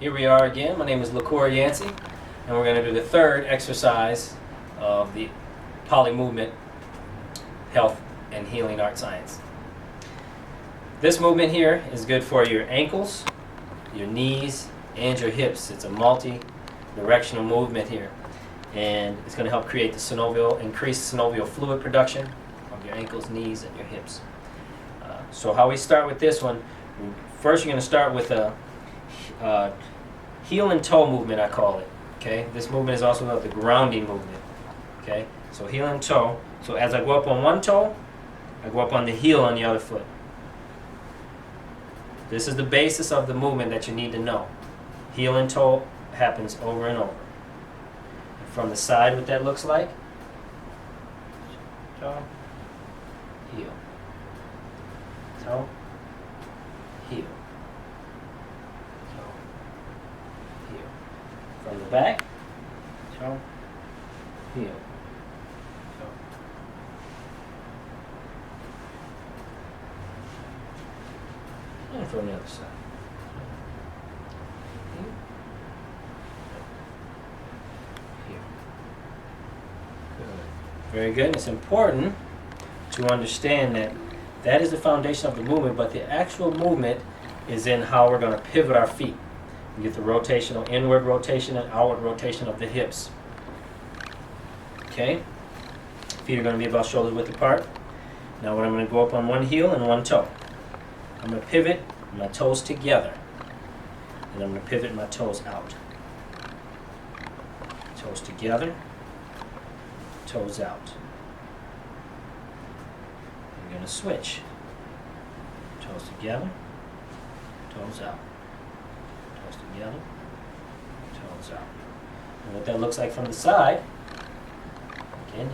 Here we are again. My name is LaCour Yancey, and we're going to do the third exercise of the Poly Movement Health and Healing Art Science. This movement here is good for your ankles, your knees, and your hips. It's a multi-directional movement here, and it's going to help create the increase synovial fluid production of your ankles, knees, and your hips. So how we start with this one, first you're going to start with a heel and toe movement, I call it. Okay, this movement is also called the grounding movement. Okay, so heel and toe. So as I go up on one toe, I go up on the heel on the other foot. This is the basis of the movement that you need to know. Heel and toe happens over and over. From the side, what that looks like: toe, heel, toe, heel. From the back, toe, heel, toe. And from the other side. Heel. Good. Very good. And it's important to understand that that is the foundation of the movement, but the actual movement is in how we're going to pivot our feet. You get the rotational, inward rotation and outward rotation of the hips. Okay? Feet are going to be about shoulder width apart. Now I'm going to go up on one heel and one toe. I'm going to pivot my toes together. And I'm going to pivot my toes out. Toes together, toes out. I'm going to switch. Toes together, toes out. Toes together, toes out. And what that looks like from the side, again,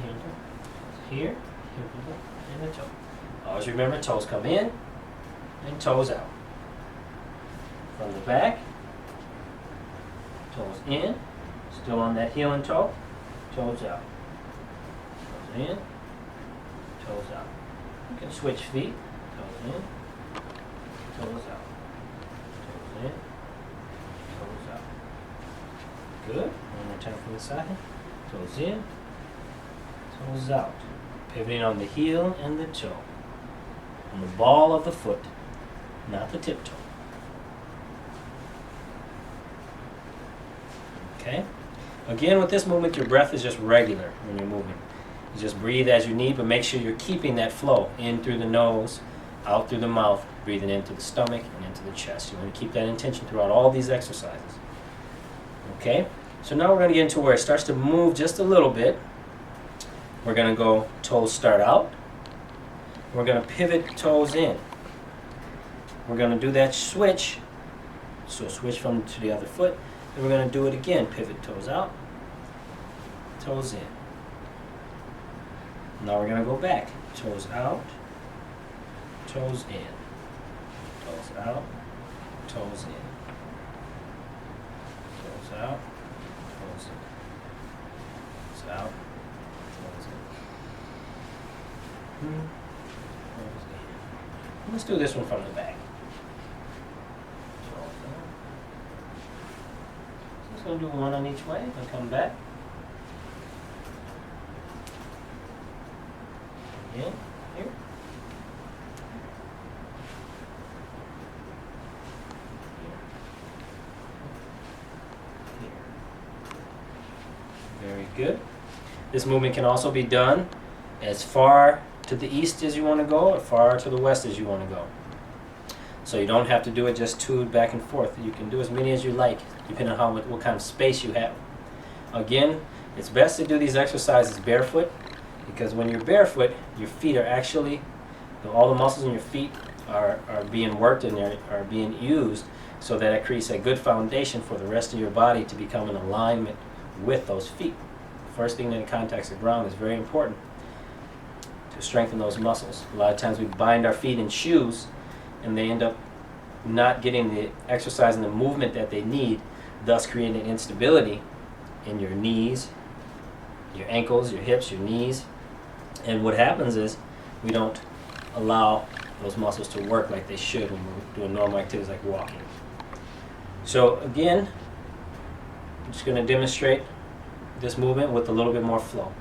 here, and the toe. Always remember, toes come in and toes out. From the back, toes in, still on that heel and toe, toes out. Toes in, toes out. You can switch feet, toes in, toes out. Toes in, toes out. Good. One more time from the side. Toes in, toes out. Pivoting on the heel and the toe. On the ball of the foot, not the tiptoe. Okay? Again, with this movement, your breath is just regular when you're moving. You just breathe as you need, but make sure you're keeping that flow in through the nose, out through the mouth, breathing into the stomach and into the chest. You want to keep that intention throughout all these exercises. Okay? So now we're going to get into where it starts to move just a little bit. We're going to go toes start out. We're going to pivot toes in. We're going to do that switch. So switch from to the other foot. And we're going to do it again. Pivot toes out, toes in. Now we're going to go back. Toes out, toes in. Toes out, toes in. Toes out, toes in. Toes out, toes in. Toes in. Let's do this one from the back. Toes out. So just going to do one on each way and come back. Again, here. Very good. This movement can also be done as far to the east as you want to go or far to the west as you want to go. So you don't have to do it just two back and forth. You can do as many as you like, depending on what kind of space you have. Again, it's best to do these exercises barefoot, because when you're barefoot, your feet are actually, all the muscles in your feet are being worked and are being used, so that it creates a good foundation for the rest of your body to become in alignment with those feet. First thing that contacts the ground is very important to strengthen those muscles. A lot of times we bind our feet in shoes and they end up not getting the exercise and the movement that they need, thus creating instability in your knees, your ankles, your hips, your knees. And what happens is we don't allow those muscles to work like they should when we're doing normal activities like walking. So again, I'm just going to demonstrate this movement with a little bit more flow.